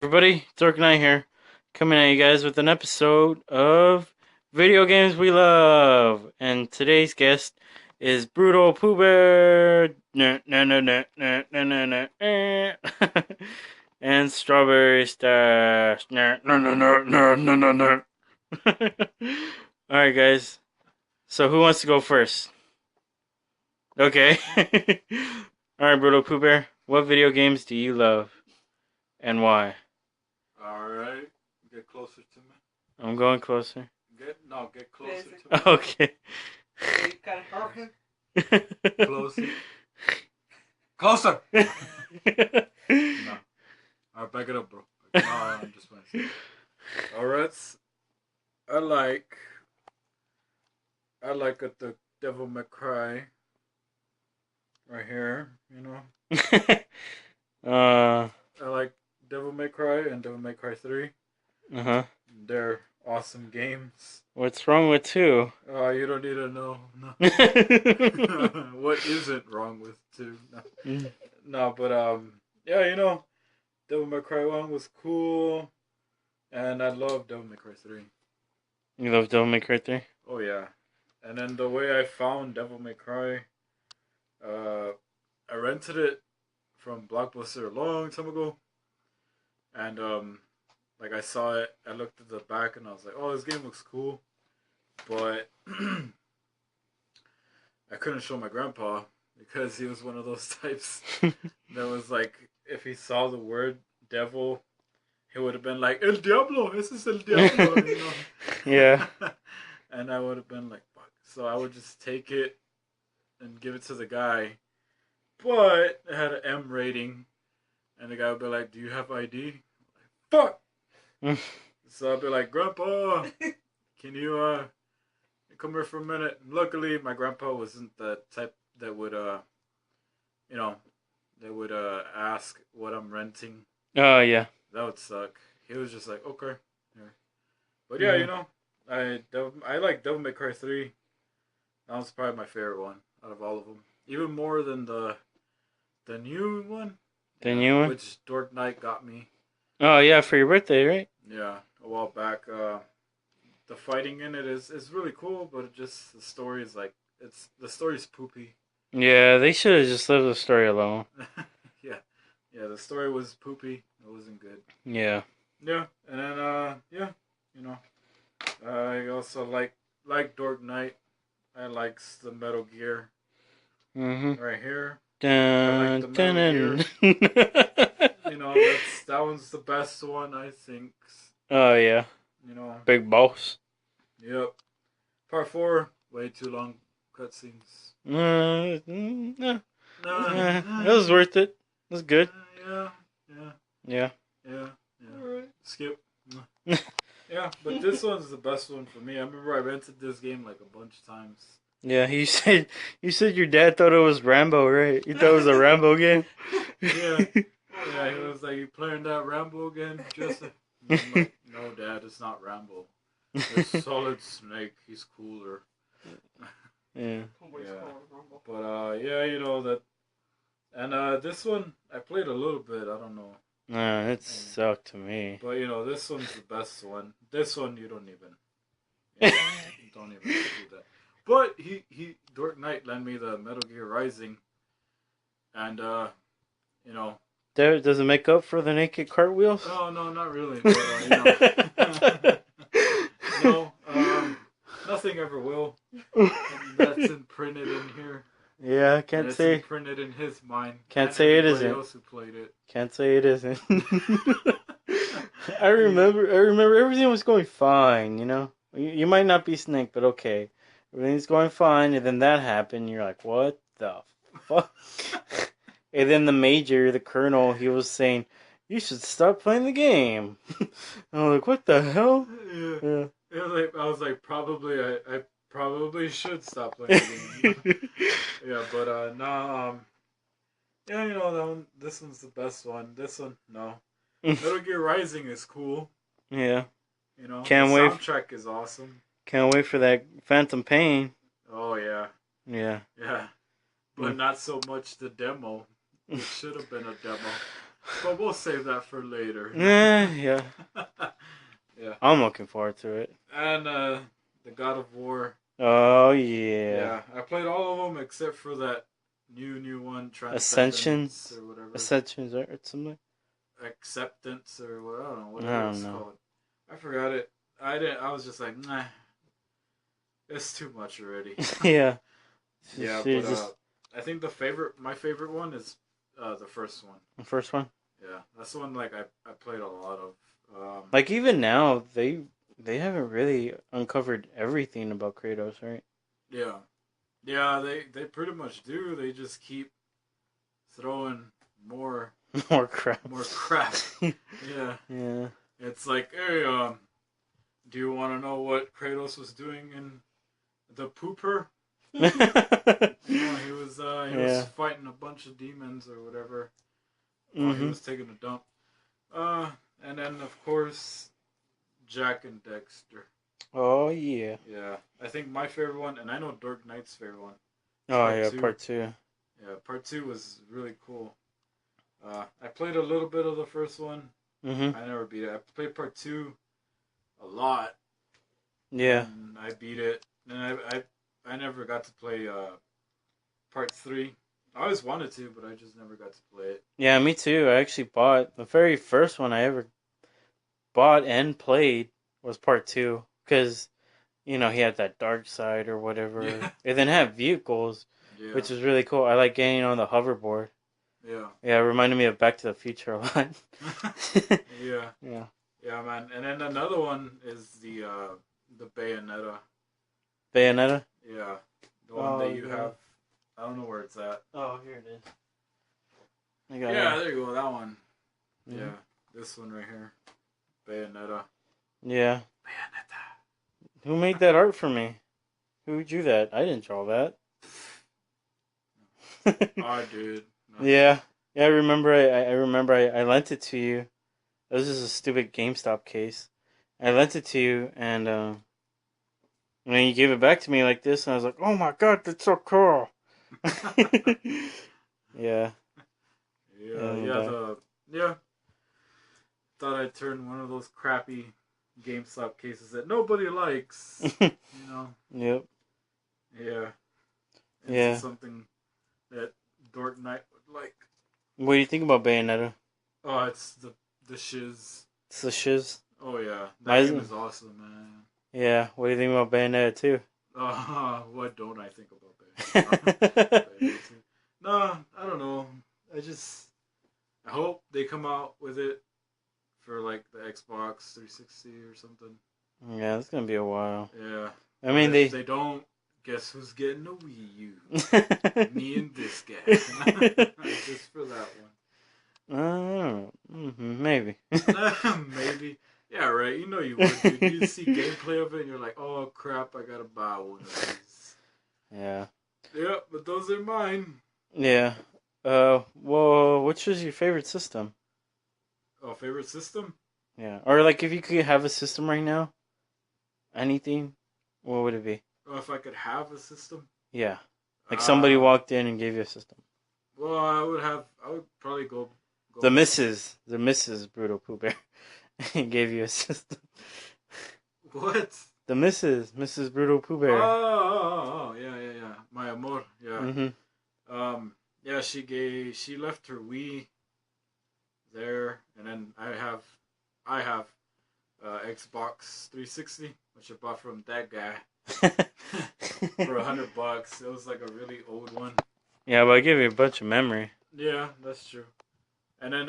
Everybody, Dork Knight here, coming at you guys with an episode of Video Games We Love. And today's guest is BrutalPoohBear and strawberrystache. Alright, guys. So, who wants to go first? Okay. Alright, BrutalPoohBear, what video games do you love and why? Alright, get closer to me. I'm going closer. Get closer to me. Okay. You gotta help him. Closer. Closer! No. Alright, back it up, bro. No, I'm just playing. Alright. I like the Devil May Cry right here, you know. I like Devil May Cry and Devil May Cry 3. Uh-huh. They're awesome games. What's wrong with 2? You don't need to know. No. What isn't wrong with 2? No. No, but yeah, you know, Devil May Cry 1 was cool, and I love Devil May Cry 3. You love Devil May Cry 3? Oh yeah, and then the way I found Devil May Cry, I rented it from Blockbuster a long time ago, and like I saw it, I looked at the back, and I was like, oh, this game looks cool, but I couldn't show my grandpa because he was one of those types that was like, if he saw the word devil, he would have been like, El Diablo, this is El Diablo, you know? Yeah. And I would have been like, fuck. So I would just take it and give it to the guy, but it had an M rating, and the guy would be like, do you have ID? Like, fuck! So I'd be like, Grandpa, can you come here for a minute? And luckily, my grandpa wasn't the type that would ask what I'm renting. Oh, yeah. That would suck. He was just like, okay, here. But yeah, you know, I like Devil May Cry 3. That was probably my favorite one out of all of them. Even more than the new one. The new one? Which Dork Knight got me. Oh, yeah, for your birthday, right? Yeah, a while back. The fighting in it is really cool, but it just, the story is like, the story's poopy. Yeah, they should have just left the story alone. Yeah, the story was poopy. It wasn't good. Yeah. Yeah, and then yeah, you know, I also like Dork Knight. I likes the Metal Gear. Mm-hmm. Right here. Dun, like dun, dun. You know, that one's the best one, I think. Oh, yeah. You know. Big boss. Yep. Part 4, way too long cutscenes. No. No. It was worth it. It was good. Yeah. Yeah. Alright. Skip. Yeah, but this one's the best one for me. I remember I rented this game like a bunch of times. Yeah, you said your dad thought it was Rambo, right? You thought it was a Rambo game? Yeah. Yeah, he was like, you playing that Rambo again, Joseph? I'm like, no, Dad, it's not Rambo. It's Solid Snake. He's cooler. Yeah. But yeah, you know that. And this one, I played a little bit. I don't know. Nah, it sucked to me. But you know, this one's the best one. This one you don't even. You don't even do that. But Dork Knight lent me the Metal Gear Rising, and you know. Does it make up for the naked cartwheels? Oh no, not really. But, you know, no, nothing ever will. And that's imprinted in here. Yeah, can't it's say. Imprinted in his mind. Can't say it isn't. Else who played it. Can't say it isn't. I remember everything was going fine. You know, you might not be Snake, but okay, everything's going fine, and then that happened. You're like, what the fuck? And then the major, the colonel, he was saying, you should stop playing the game. And I'm like, what the hell? Yeah. I was like, probably, I probably should stop playing the game. Yeah, but, no, yeah, you know, that one, this one's the best one. This one, no. Metal Gear Rising is cool. Yeah. You know, the soundtrack is awesome. Can't wait for that Phantom Pain. Oh, yeah. Yeah. Yeah. But not so much the demo. It should have been a demo. But we'll save that for later. Yeah. Yeah. I'm looking forward to it. And the God of War. Oh yeah. Yeah, I played all of them except for that new one, Transcendence Ascensions. or whatever. Ascensions or something. Acceptance or what, I don't know, I whatever don't it's know. called. I forgot it. I didn't. I was just like, nah, it's too much already. Yeah. Yeah, She but just I think my favorite one is the first one. the first one. Yeah, that's the one like I played a lot of. Like even now they haven't really uncovered everything about Kratos, right? Yeah, yeah, they pretty much do. They just keep throwing more More crap. more crap. Yeah, Yeah. it's like, hey, do you want to know what Kratos was doing in the pooper? You know, he was Yeah. fighting a bunch of demons or whatever while he Mhm. was taking a dump. And then of course Jack and Dexter. Oh yeah. Yeah, I think my favorite one, and I know Dark Knight's favorite one. Oh Part yeah, two. part two. Yeah, part two was really cool. I played a little bit of the first one. Mhm. I never beat it. I played part two a lot, Yeah. and I beat it. And I never got to play part three. I always wanted to, but I just never got to play it. Yeah, me too. I actually bought the very first one I ever bought and played was part two because he had that dark side or whatever. Yeah, It then had vehicles, yeah, which was really cool. I like getting on the hoverboard. yeah, Yeah, it reminded me of Back to the Future a lot. yeah, Yeah. yeah, man. And then another one is the Bayonetta. Bayonetta. Yeah, the one Oh that you yeah. have. I don't know where it's at. Oh, here it is. I got Yeah, it. there you go. That one. Mhm. Yeah, this one right here. Bayonetta. Yeah. Bayonetta. Who made that art for me? Who drew that? I didn't draw that. I did. No. Yeah. Yeah, I remember. I remember. I lent it to you. This is a stupid GameStop case. I lent it to you, and then you gave it back to me like this, and I was like, "Oh my god, that's so cool!" Yeah. Yeah, Yeah, yeah, back. yeah. Thought I'd turn one of those crappy GameStop cases that nobody likes. You know. Yep. Yeah. Into Yeah. something that Dark Knight would like. What do you think about Bayonetta? Oh, it's the shiz. It's the shiz. Oh yeah, that My, game is awesome, man. yeah. What do you think about Bayonetta too? What don't I think about Bayonetta? No, I don't know. I hope they come out with it for like the Xbox 360 or something. Yeah, it's gonna be a while. Yeah. I mean, If they don't, guess who's getting a Wii U? Me and this guy. Just for that I don't know. Maybe. one. Maybe. Yeah, right. You know you would, dude. You see gameplay of it and you're like, oh crap, I gotta buy one of these. Yeah. Yeah, but those are mine. Yeah. Well, which is your favorite system? Oh, favorite system? Yeah. Or like, if you could have a system right now, anything, what would it be? Oh, if I could have a system? Yeah. Like somebody Uh, walked in and gave you a system. well, I would probably go The Mrs. BrutalPoohBear gave you a system. What? The Mrs. Brutal Pooh Oh, Bear. yeah. My amor, yeah. Mm-hmm. Yeah, she left her Wii there, and then I have Xbox 360, which I bought from that guy for $100. It was like a really old one. Yeah, but I give you a bunch of memory. Yeah, that's true. And then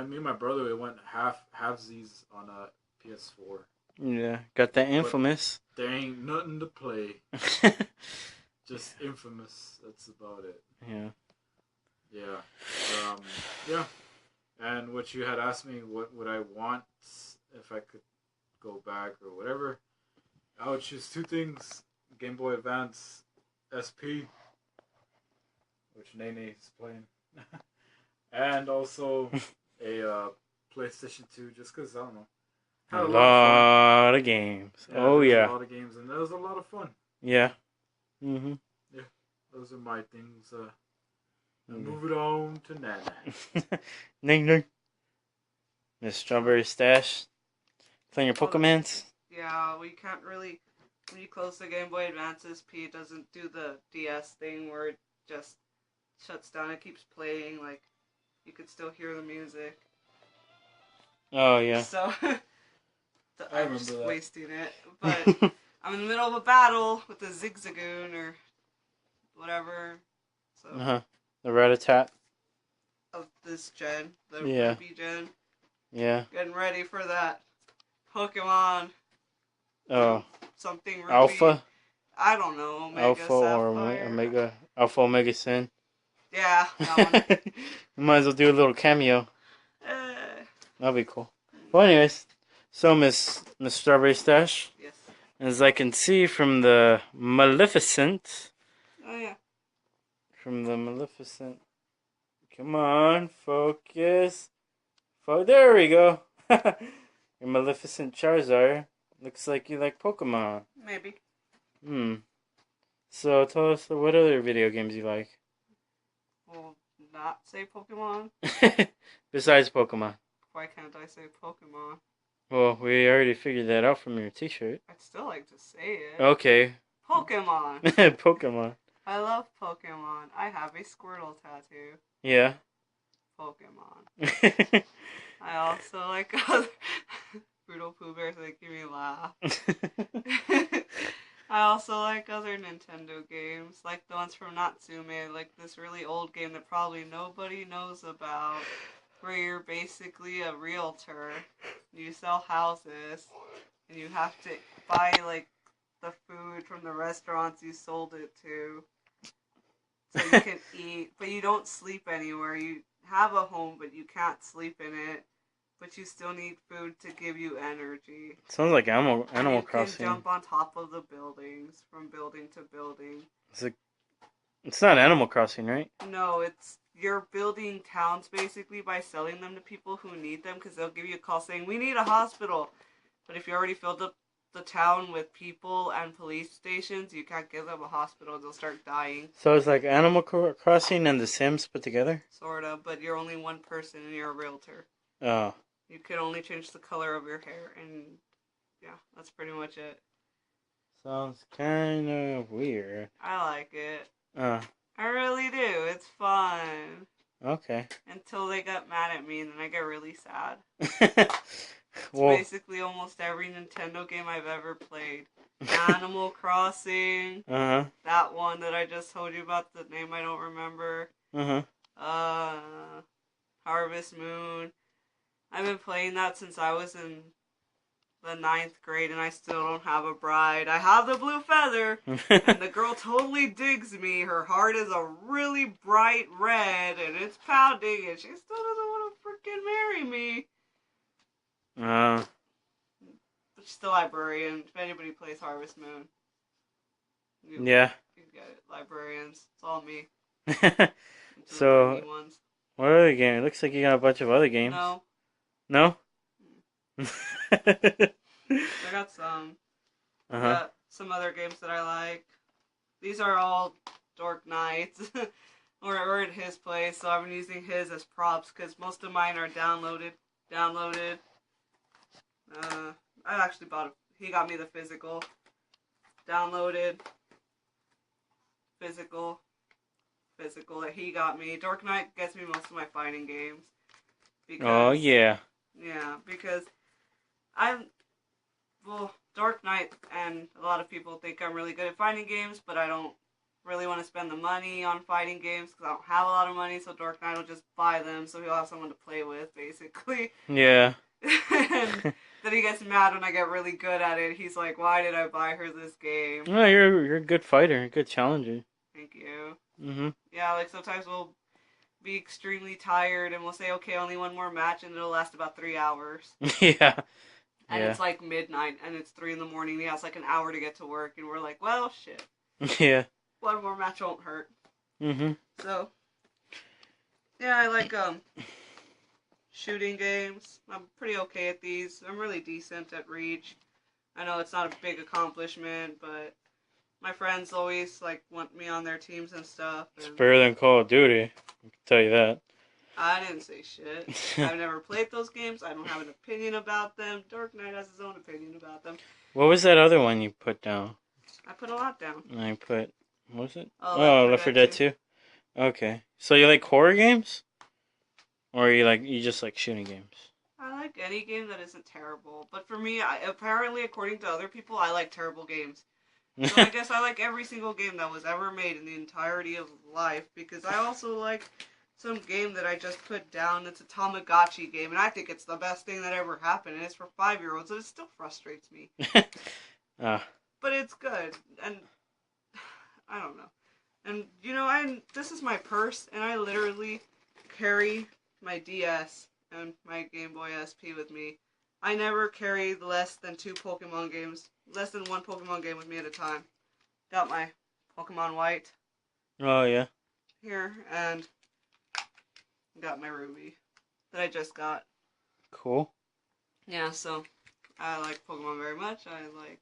me and my brother we went halvesies on a PS4. Yeah, got that infamous. But there ain't nothing to play. Just Infamous. That's about it. Yeah. Yeah. Yeah. And what you had asked me, what would I want if I could go back or whatever? I would choose two things: Game Boy Advance SP, which Nene is playing, and also a PlayStation 2, just because I don't know. Had A a lot of fun. lot of games. Yeah, Oh there's yeah. a lot of games, and there was a lot of fun. Yeah. Mm-hmm. Yeah, those are my things. And move it on to Nana. Ning ning. Miss Strawberrystache. Playing your Well, Pokemans? Yeah, we can't really. When you close the Game Boy Advance's P, it doesn't do the DS thing where it just shuts down. It keeps playing, like, you could still hear the music. Oh, yeah. So, I I'm just remember that. wasting it. But I'm in the middle of a battle with a Zigzagoon or whatever. So, Uh-huh. The Rattata. of this gen, the Yeah. Ruby gen. Yeah. Getting ready for that Pokemon. Oh. Something Ruby. Alpha? I don't know. Omega Alpha or Sapphire. Omega. Alpha Omega Sin. Yeah, that one. You might as well do a little cameo. That'll be cool. Well, anyways. So, Miss Strawberrystache, Yes. as I can see from the Maleficent. Oh, yeah. From the Maleficent. Come on, focus. There we go. Your Maleficent Charizard. Looks like you like Pokemon. Maybe. So tell us what other video games you like. Well, not say Pokemon. Besides Pokemon. Why can't I say Pokemon? Well, we already figured that out from your t-shirt. I'd still like to say it. Okay. Pokemon. Pokemon. I love Pokemon. I have a Squirtle tattoo. Yeah. Pokemon. I also like other BrutalPoohBear, so they give me a laugh. I also like other Nintendo games, like the ones from Natsume, like this really old game that probably nobody knows about, where you're basically a realtor. You sell houses, and you have to buy, like, the food from the restaurants you sold it to, so you can eat, but you don't sleep anywhere. You have a home, but you can't sleep in it. But you still need food to give you energy. Sounds like Animal you Crossing. You can jump on top of the buildings from building to building. It's not Animal Crossing, right? No, you're building towns basically by selling them to people who need them, because they'll give you a call saying, we need a hospital. But if you already filled up the town with people and police stations, you can't give them a hospital. They'll start dying. So it's like Animal Crossing and The Sims put together? Sort of, but you're only one person and you're a realtor. Oh. You can only change the color of your hair, and yeah, that's pretty much it. Sounds kind of weird. I like it. I really do. It's fun. Okay. Until they got mad at me, and then I get really sad. Well, basically almost every Nintendo game I've ever played. Animal Crossing. That one that I just told you about, the name I don't remember. Harvest Moon. I've been playing that since I was in the 9th grade, and I still don't have a bride. I have the blue feather, and the girl totally digs me. Her heart is a really bright red, and it's pounding, and she still doesn't want to freaking marry me. But she's still librarian. If anybody plays Harvest Moon, you get it. Librarians. It's all me. So, what other game? It looks like you got a bunch of other games. No. No? I got some. I got some other games that I like. These are all Dork Knights. We're at his place, so I've been using his as props, because most of mine are downloaded. I actually bought he got me the physical. Downloaded. Physical that he got me. Dork Knight gets me most of my fighting games. Oh, yeah. Yeah, because Dark Knight, and a lot of people think I'm really good at fighting games, but I don't really want to spend the money on fighting games because I don't have a lot of money, so Dark Knight will just buy them so he'll have someone to play with, basically. Yeah. And then he gets mad when I get really good at it. He's like, why did I buy her this game? No, you're a good fighter, a good challenger. Thank you. Mm-hmm. Yeah, like sometimes we'll be extremely tired and we'll say, okay, only one more match, and it'll last about 3 hours. Yeah. And it's like midnight, and it's 3 in the morning. He has like an hour to get to work, and we're like, well, shit. Yeah. One more match won't hurt. Mm-hmm. So, yeah, I like shooting games. I'm pretty okay at these. I'm really decent at Reach. I know it's not a big accomplishment, but My friends always like want me on their teams and stuff. It's And better than Call of Duty. I can tell you that. I didn't say shit. I've never played those games. I don't have an opinion about them. Dark Knight has his own opinion about them. What was that other one you put down? I put a lot down. I put, what was it? Oh, Left 4 Dead 2. Okay. So you like horror games? Or you just like shooting games? I like any game that isn't terrible. But for me, apparently, according to other people, I like terrible games. So I guess I like every single game that was ever made in the entirety of life. Because I also like some game that I just put down. It's a Tamagotchi game. And I think it's the best thing that ever happened. And it's for 5-year-olds. And it still frustrates me. But it's good. And I don't know. And, you know, this is my purse. And I literally carry my DS and my Game Boy SP with me. I never carry less than one Pokemon game with me at a time. Got my Pokemon White Oh, yeah. here, and got my Ruby that I just got. Cool. Yeah, so I like Pokemon very much. I like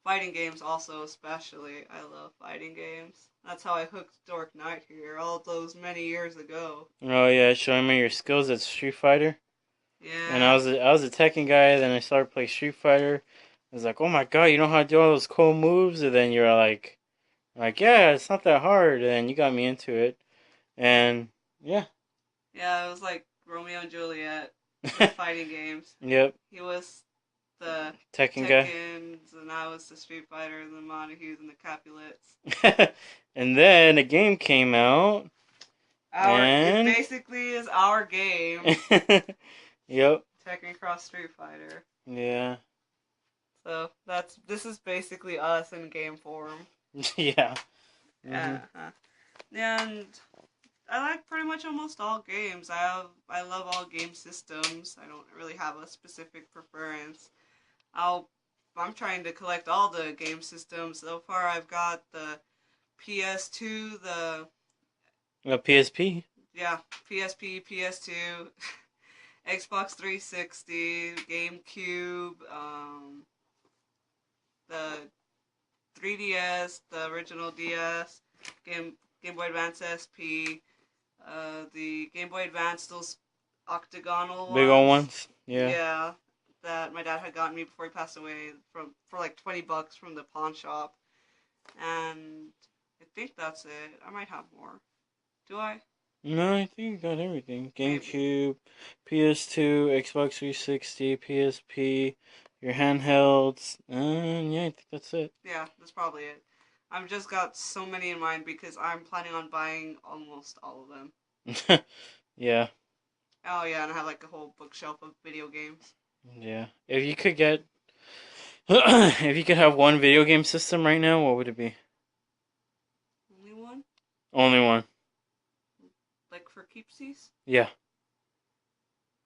fighting games also, especially. I love fighting games. That's how I hooked Dark Knight here all those many years ago. Oh, yeah, showing me your skills at Street Fighter. Yeah. And I was a Tekken guy, then I started playing Street Fighter. I was like, oh my god, you know how to do all those cool moves? And then you're like, yeah, it's not that hard. And you got me into it. And, yeah. Yeah, it was like Romeo and Juliet with fighting games. Yep. He was the Tekken guy. And I was the Street Fighter, and the Montagues, and the Capulets. And then a game came out. It basically is our game. Yep. Tekken Cross Street Fighter. Yeah. So this is basically us in game form. Yeah. Yeah. And I like pretty much almost all games. I love all game systems. I don't really have a specific preference. I'm trying to collect all the game systems. So far, I've got the PS2, the PSP. Yeah, PSP, PS2, Xbox 360, GameCube, the 3DS, the original DS, Game Boy Advance SP, the Game Boy Advance, those octagonal ones. Big old ones. Yeah. Yeah, that my dad had gotten me before he passed away for like $20 from the pawn shop. And I think that's it. I might have more. Do I? No, I think you got everything. GameCube, PS2, Xbox 360, PSP, your handhelds, and yeah, I think that's it. Yeah, that's probably it. I've just got so many in mind because I'm planning on buying almost all of them. Yeah. Oh yeah, and I have like a whole bookshelf of video games. Yeah. If you could get, if you could have one video game system right now, what would it be? Only one? Only one. Like for keepsies? Yeah.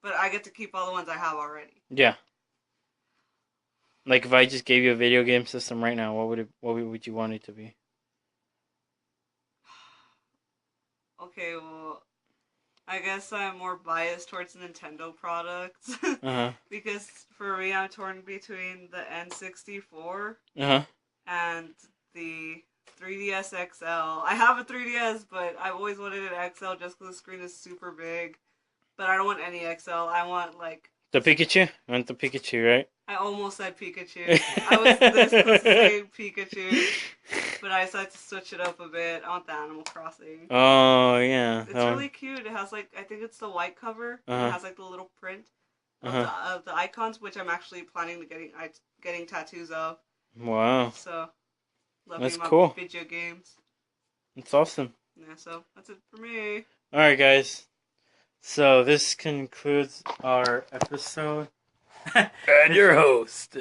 But I get to keep all the ones I have already. Yeah. Like if I just gave you a video game system right now, what would you want it to be? Okay, well, I guess I'm more biased towards Nintendo products. Because for me, I'm torn between the N64 and the 3DS XL. I have a 3DS, but I've always wanted an XL just because the screen is super big. But I don't want any XL. I want like... The Pikachu? You want the Pikachu, right? I almost said Pikachu. I was this close to saying Pikachu. But I decided to switch it up a bit. I want the Animal Crossing. Oh, yeah. It's really cute. It has like, I think it's the white cover. It has like the little print of the icons, which I'm actually planning to getting tattoos of. Wow. So, that's cool. Video games. That's awesome. Yeah, so that's it for me. Alright, guys. So, this concludes our episode. And your host,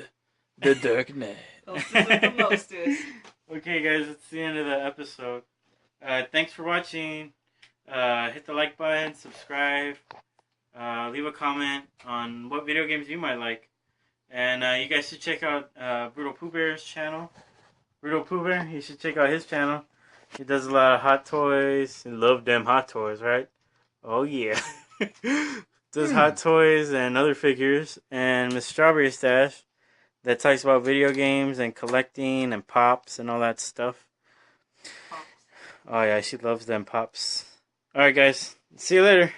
the Dark Knight. The mostest. Okay, guys, it's the end of the episode. Thanks for watching. Hit the like button, subscribe, leave a comment on what video games you might like. And you guys should check out BrutalPoohBear's channel. BrutalPoohBear, you should check out his channel. He does a lot of hot toys. And love them hot toys, right? Oh, yeah. Does hot toys and other figures. And Miss strawberrystache that talks about video games and collecting and pops and all that stuff. Pops. Oh yeah, she loves them pops. Alright guys, see you later.